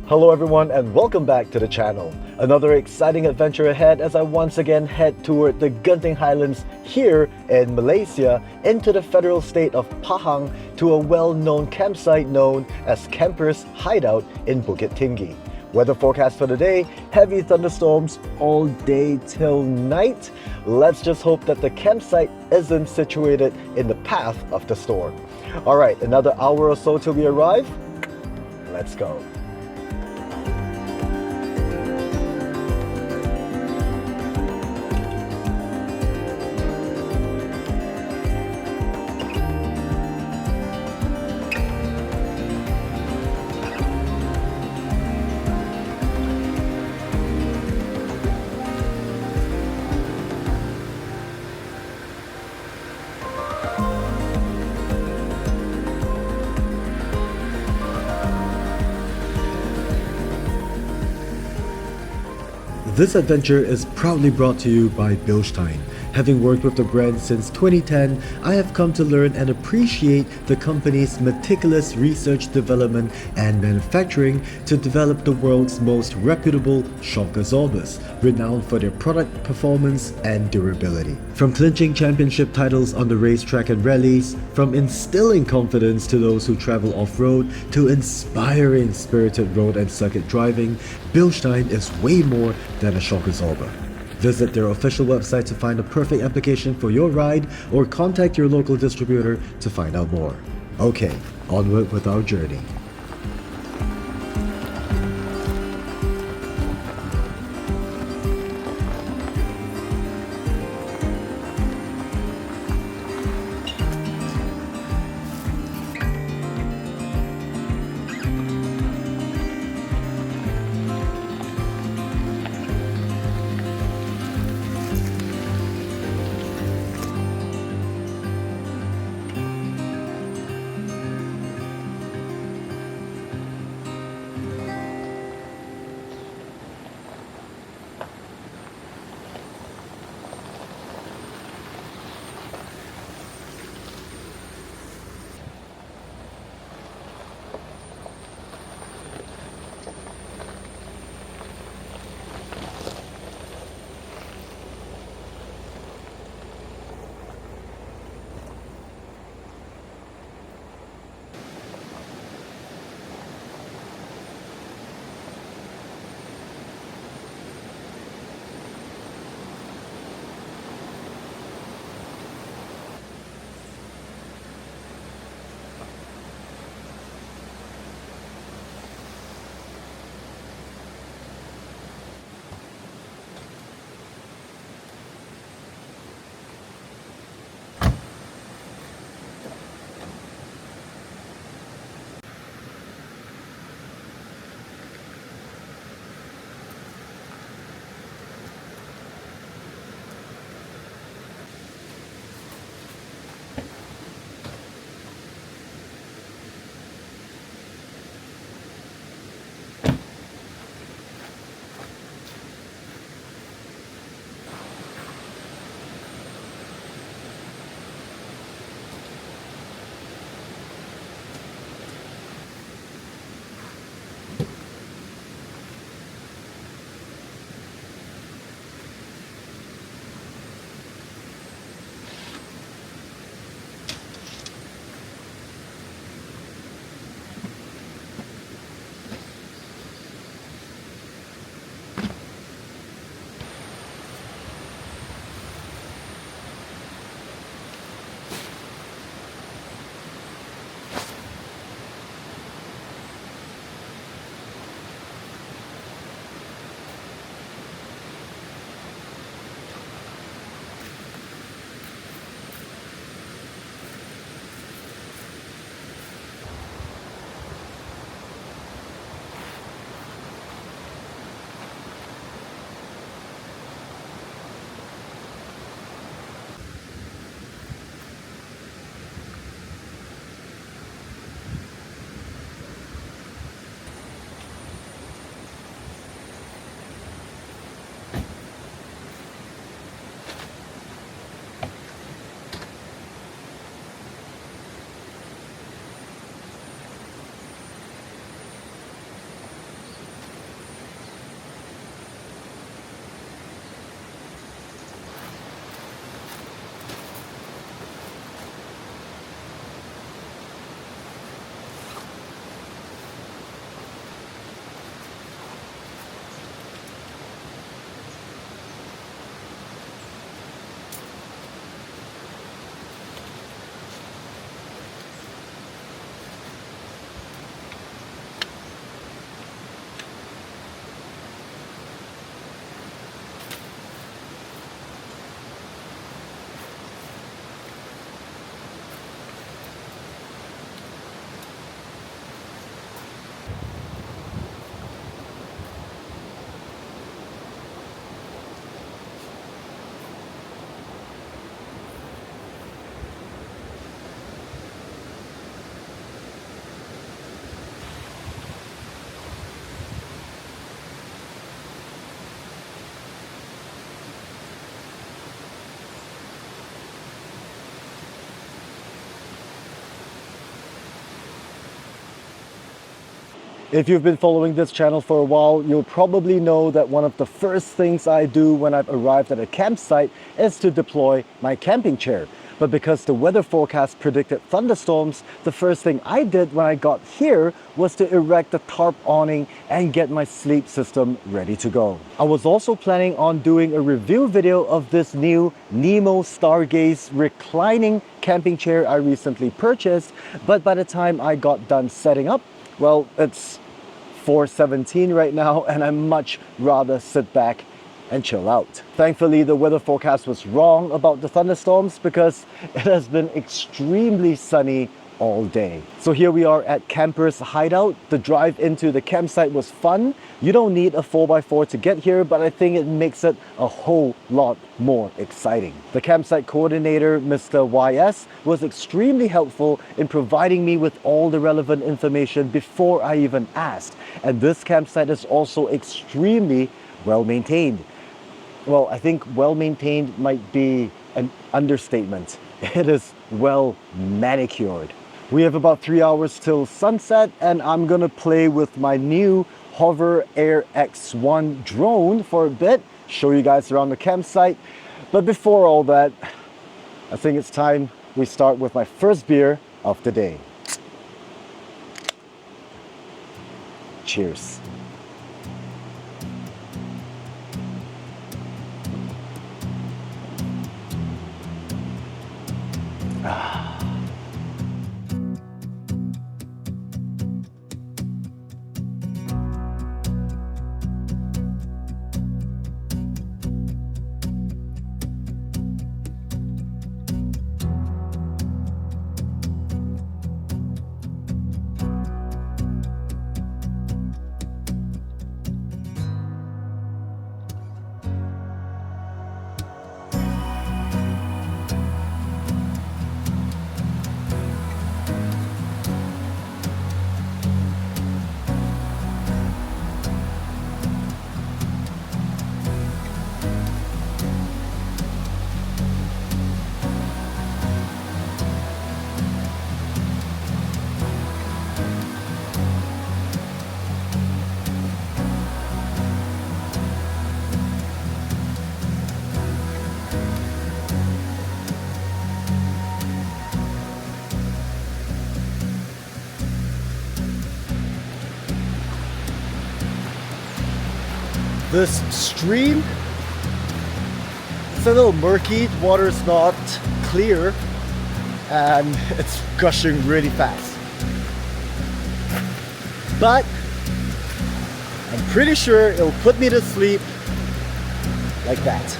Hello everyone and welcome back to the channel. Another exciting adventure ahead as I once again head toward the Genting Highlands here in Malaysia into the federal state of Pahang to a well-known campsite known as Camperz Hideout in Bukit Tinggi. Weather forecast for today, heavy thunderstorms all day till night. Let's just hope that the campsite isn't situated in the path of the storm. Alright, another hour or so till we arrive. Let's go. This adventure is proudly brought to you by Bilstein. Having worked with the brand since 2010, I have come to learn and appreciate the company's meticulous research, development, and manufacturing to develop the world's most reputable shock absorbers, renowned for their product performance and durability. From clinching championship titles on the racetrack and rallies, from instilling confidence to those who travel off-road, to inspiring spirited road and circuit driving, Bilstein is way more than a shock absorber. Visit their official website to find a perfect application for your ride or contact your local distributor to find out more. Okay, onward with our journey. If you've been following this channel for a while, you'll probably know that one of the first things I do when I've arrived at a campsite is to deploy my camping chair. But because the weather forecast predicted thunderstorms, the first thing I did when I got here was to erect the tarp awning and get my sleep system ready to go. I was also planning on doing a review video of this new Nemo Stargaze reclining camping chair I recently purchased, but by the time I got done setting up, well, it's 4:17 right now and I'd much rather sit back and chill out. Thankfully, the weather forecast was wrong about the thunderstorms because it has been extremely sunny all day. So here we are at Camperz Hideout. The drive into the campsite was fun. You don't need a 4x4 to get here, but I think it makes it a whole lot more exciting. The campsite coordinator, Mr. YS, was extremely helpful in providing me with all the relevant information before I even asked. And this campsite is also extremely well maintained. Well, I think well maintained might be an understatement. It is well manicured. We have about 3 hours till sunset and I'm gonna play with my new Hover Air X1 drone for a bit, show you guys around the campsite. But before all that, I think it's time we start with my first beer of the day. Cheers. This stream, it's a little murky, the water's not clear and it's gushing really fast. But I'm pretty sure it'll put me to sleep like that.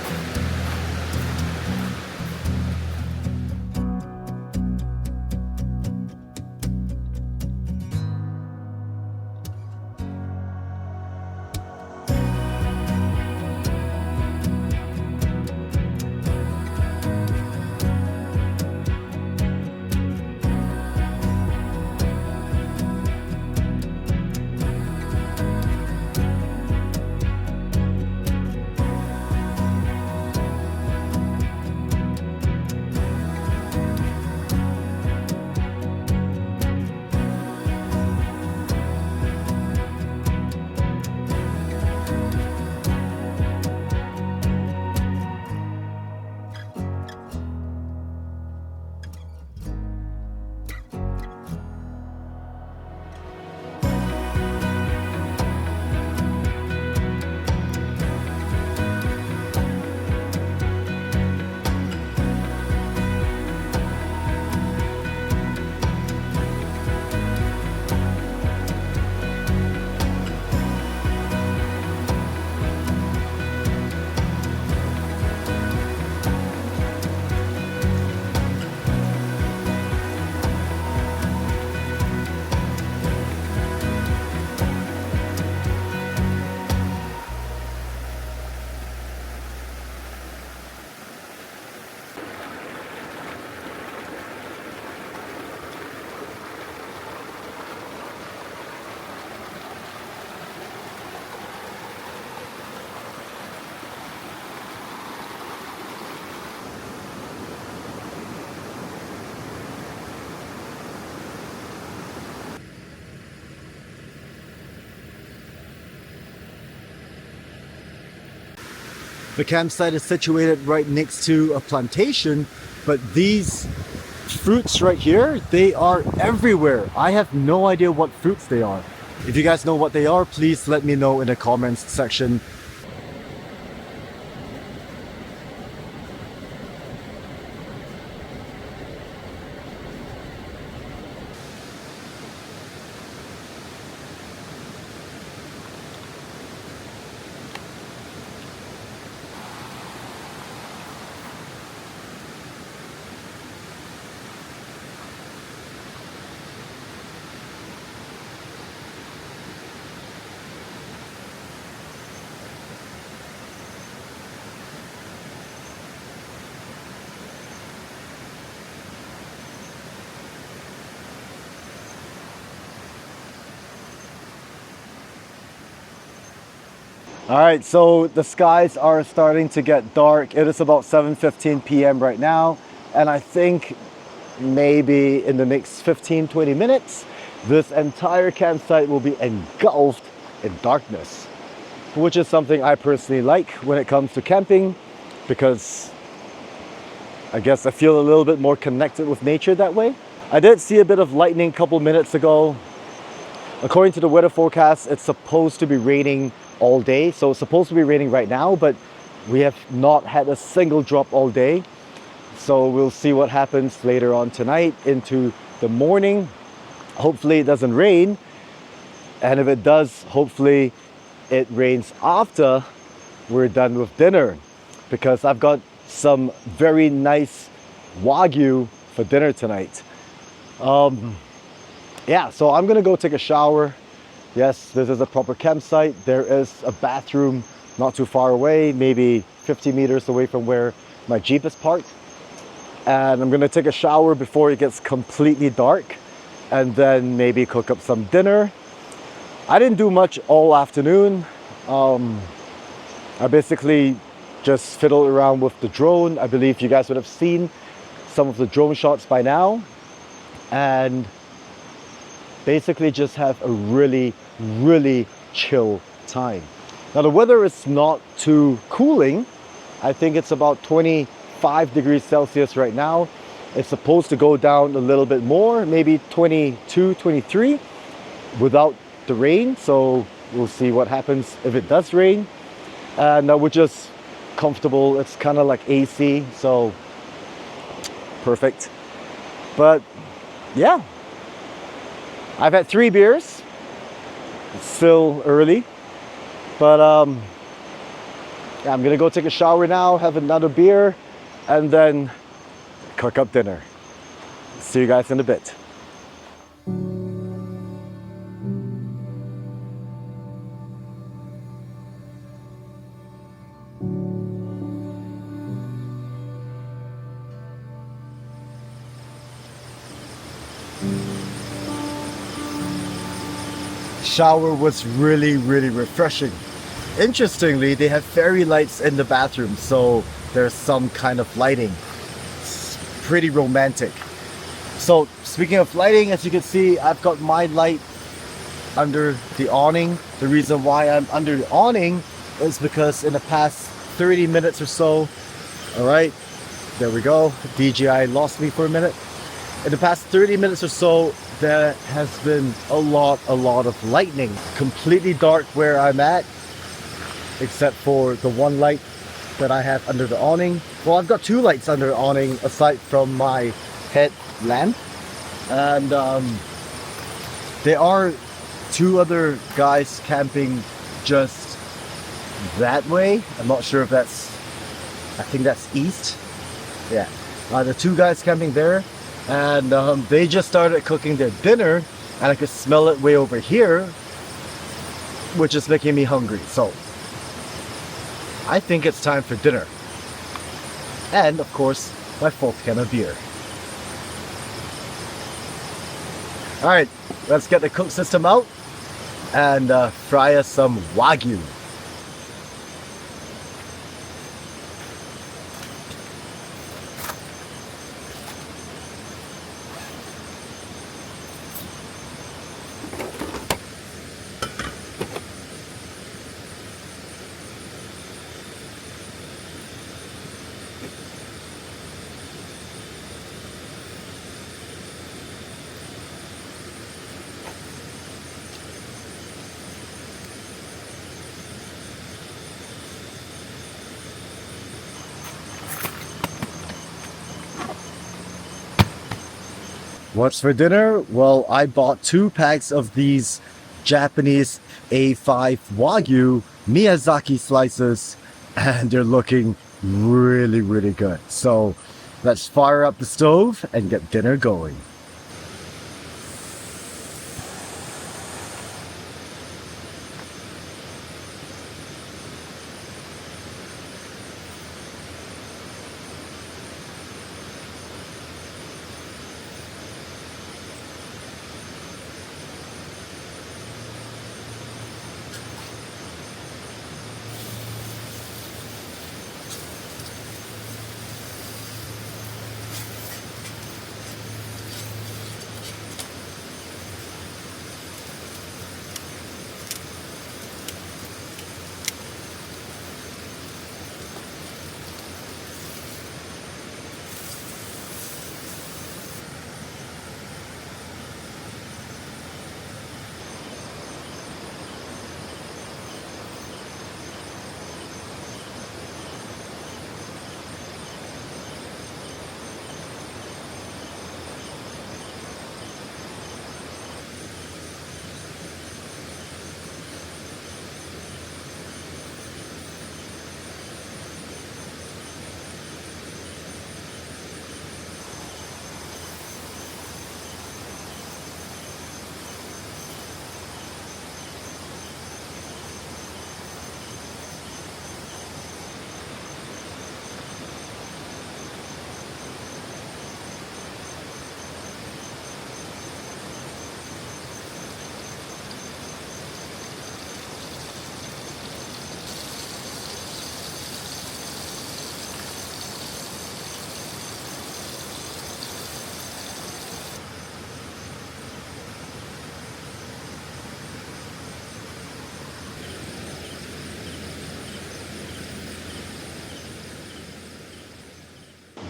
The campsite is situated right next to a plantation, but these fruits right here, they are everywhere. I have no idea what fruits they are. If you guys know what they are, please let me know in the comments section. All right, so the skies are starting to get dark. It is about 7:15 p.m. right now, and I think maybe in the next 15-20 minutes, this entire campsite will be engulfed in darkness, which is something I personally like when it comes to camping, because I guess I feel a little bit more connected with nature that way. I did see a bit of lightning a couple minutes ago. According to the weather forecast, it's supposed to be raining all day. So it's supposed to be raining right now, but we have not had a single drop all day. So we'll see what happens later on tonight into the morning. Hopefully it doesn't rain. And if it does, hopefully it rains after we're done with dinner, because I've got some very nice Wagyu for dinner tonight. Yeah, so I'm gonna go take a shower. Yes, this is a proper campsite. There is a bathroom not too far away, maybe 50 meters away from where my Jeep is parked. And I'm gonna take a shower before it gets completely dark, and then maybe cook up some dinner. I didn't do much all afternoon. I basically just fiddled around with the drone. I believe you guys would have seen some of the drone shots by now. And basically just have a really chill time. Now the weather is not too cooling. I think it's about 25 degrees Celsius right now. It's supposed to go down a little bit more, maybe 22, 23 without the rain. So we'll see what happens if it does rain. And we're just comfortable. It's kind of like AC, so perfect. But yeah, I've had 3 beers. It's still early, but yeah, I'm gonna go take a shower now, have another beer, and then cook up dinner. See you guys in a bit. Shower was really refreshing. Interestingly, they have fairy lights in the bathroom, so there's some kind of lighting. It's pretty romantic. So speaking of lighting, as you can see, I've got my light under the awning. The reason why I'm under the awning is because in the past 30 minutes or so, all right, there we go, DJI lost me for a minute. In the past 30 minutes or so, there has been a lot of lightning. Completely dark where I'm at, except for the one light that I have under the awning. Well, I've got 2 lights under the awning aside from my headlamp. And there are 2 other guys camping just that way. I'm not sure if that's, I think that's east. Yeah, the 2 guys camping there. And they just started cooking their dinner, and I could smell it way over here, which is making me hungry. So I think it's time for dinner. And of course, my 4th can of beer. All right, let's get the cook system out and fry us some Wagyu. What's for dinner? Well, I bought 2 packs of these Japanese A5 Wagyu Miyazaki slices, and they're looking really, really good. So let's fire up the stove and get dinner going.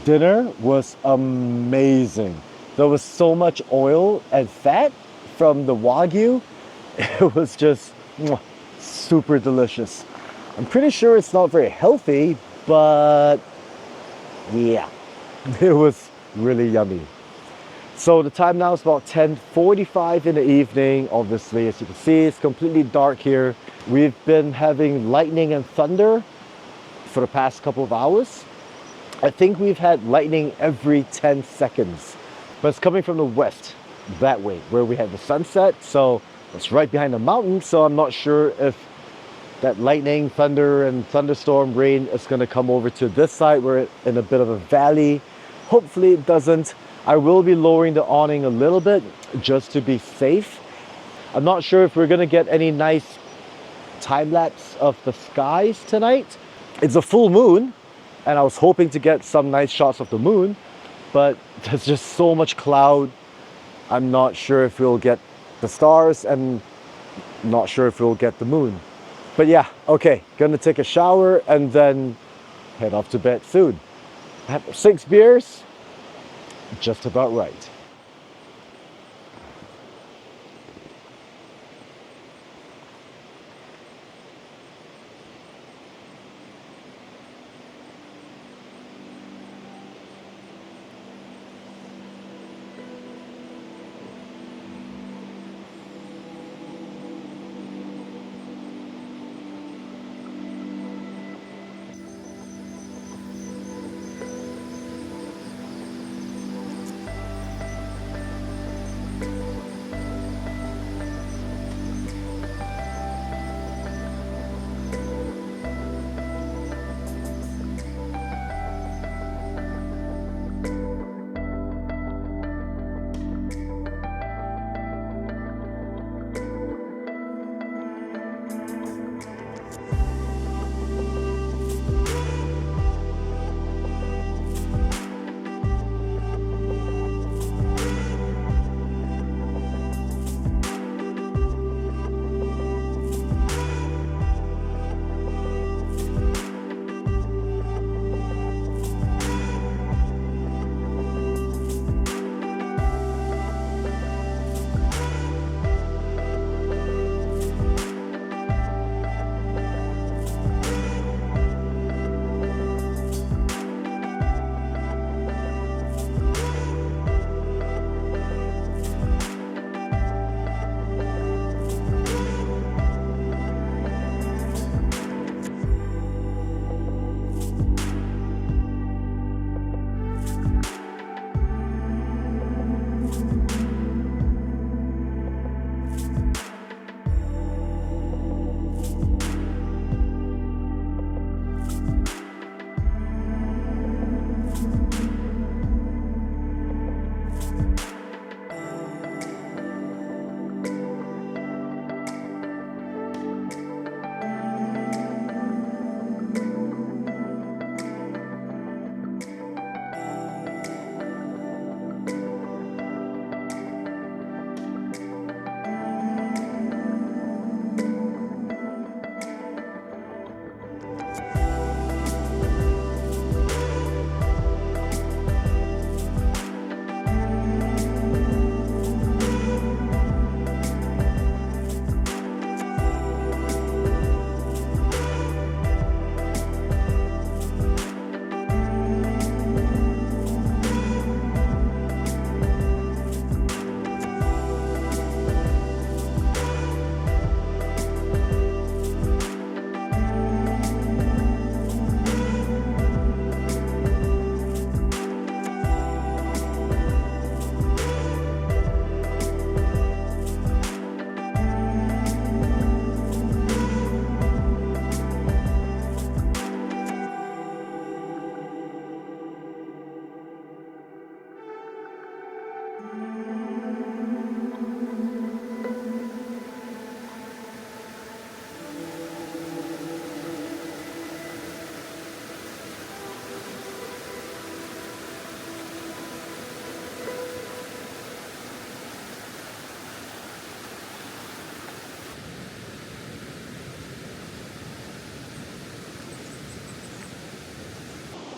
Dinner was amazing. There was so much oil and fat from the Wagyu. It was just super delicious. I'm pretty sure it's not very healthy, but yeah, it was really yummy. So the time now is about 10:45 in the evening. Obviously, as you can see, it's completely dark here. We've been having lightning and thunder for the past couple of hours. I think we've had lightning every 10 seconds, but it's coming from the west, that way, where we have the sunset. So it's right behind the mountain. So I'm not sure if that lightning, thunder, and thunderstorm rain is going to come over to this side. We're in a bit of a valley. Hopefully it doesn't. I will be lowering the awning a little bit just to be safe. I'm not sure if we're going to get any nice time lapse of the skies tonight. It's a full moon, and I was hoping to get some nice shots of the moon, but there's just so much cloud. I'm not sure if we'll get the stars, and not sure if we'll get the moon. But yeah, okay, gonna take a shower and then head off to bed soon. I have 6 beers, just about right.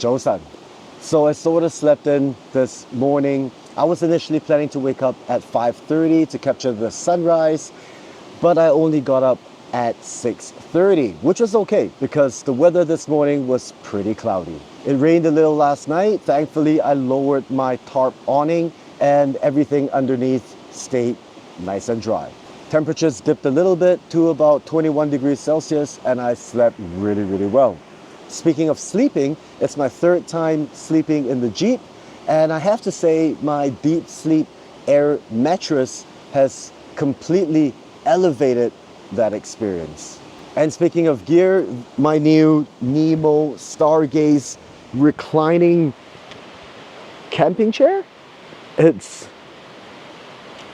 Joseon. So I sort of slept in this morning. I was initially planning to wake up at 5:30 to capture the sunrise, but I only got up at 6:30, which was okay because the weather this morning was pretty cloudy. It rained a little last night. Thankfully, I lowered my tarp awning and everything underneath stayed nice and dry. Temperatures dipped a little bit to about 21 degrees Celsius and I slept really, really well. Speaking of sleeping, it's my third time sleeping in the Jeep, and I have to say my Deep Sleep Air mattress has completely elevated that experience. And speaking of gear, my new Nemo Stargaze reclining camping chair, it's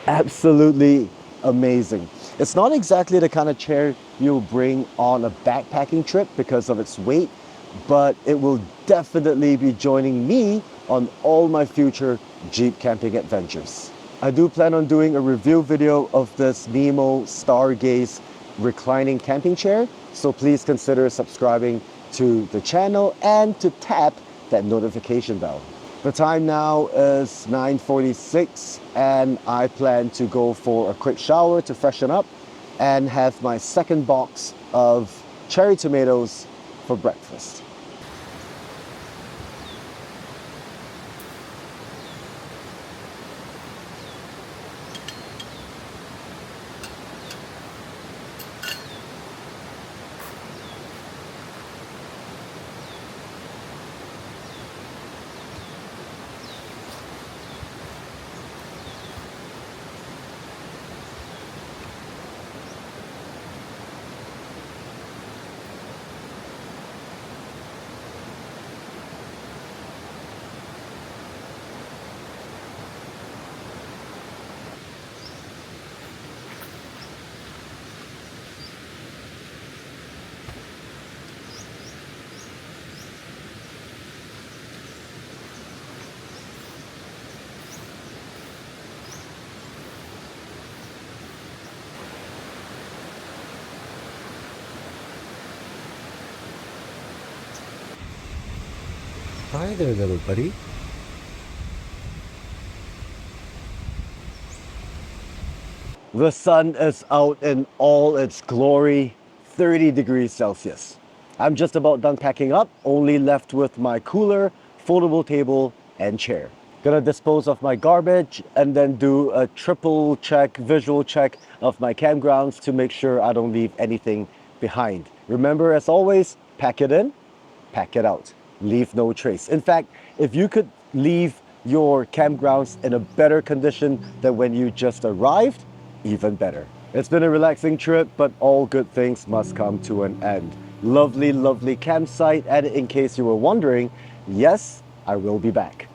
absolutely amazing. It's not exactly the kind of chair you'll bring on a backpacking trip because of its weight, but it will definitely be joining me on all my future Jeep camping adventures. I do plan on doing a review video of this Nemo Stargaze reclining camping chair, so please consider subscribing to the channel and to tap that notification bell. The time now is 9:46 and I plan to go for a quick shower to freshen up and have my second box of cherry tomatoes for breakfast. Hi there, little buddy. The sun is out in all its glory, 30 degrees Celsius. I'm just about done packing up, only left with my cooler, foldable table, and chair. Gonna dispose of my garbage and then do a triple check, visual check of my campgrounds to make sure I don't leave anything behind. Remember, as always, pack it in, pack it out. Leave no trace. In fact, if you could leave your campgrounds in a better condition than when you just arrived, even better. It's been a relaxing trip, but all good things must come to an end. Lovely, lovely campsite, and in case you were wondering, yes, I will be back.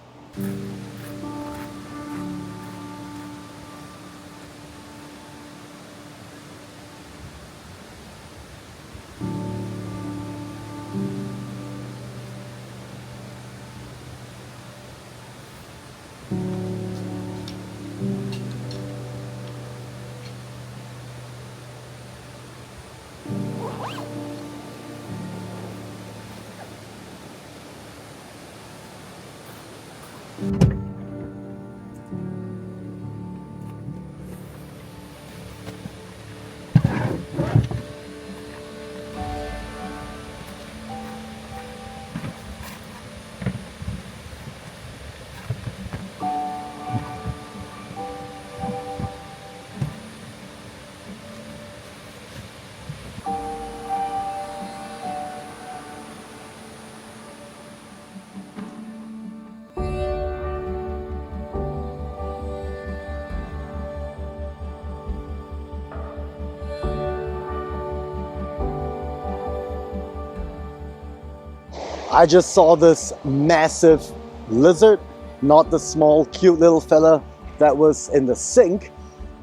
I just saw this massive lizard, not the small cute little fella that was in the sink.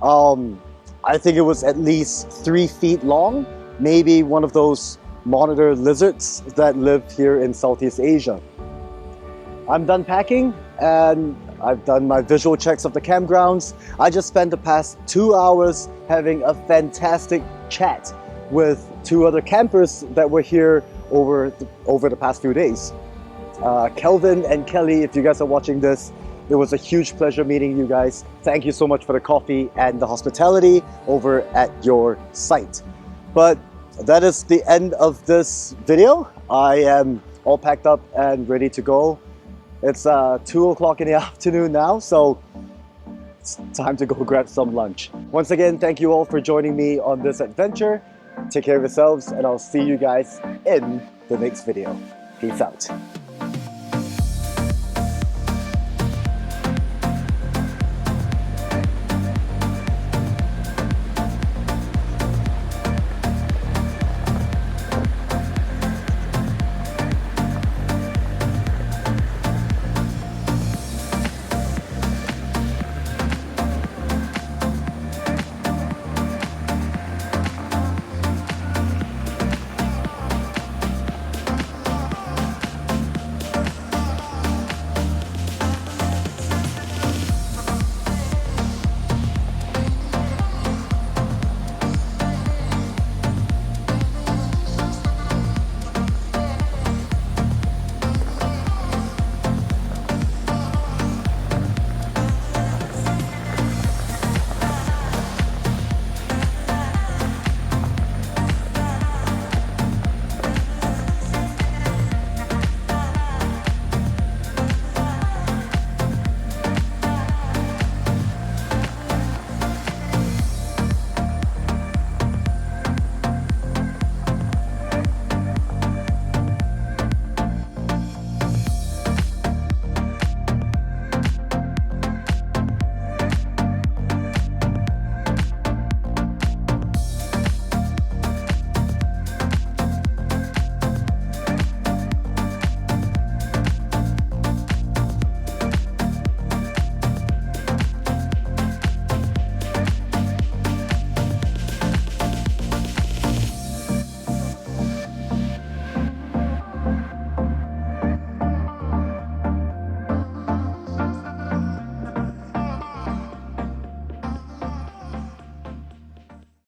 I think it was at least 3 feet long, maybe one of those monitor lizards that live here in Southeast Asia. I'm done packing and I've done my visual checks of the campgrounds. I just spent the past 2 hours having a fantastic chat with 2 other campers that were here over the past few days. Kelvin and Kelly, if you guys are watching this, it was a huge pleasure meeting you guys. Thank you so much for the coffee and the hospitality over at your site. But that is the end of this video. I am all packed up and ready to go. It's 2 o'clock in the afternoon now, so it's time to go grab some lunch. Once again, thank you all for joining me on this adventure. Take care of yourselves, and I'll see you guys in the next video. Peace out.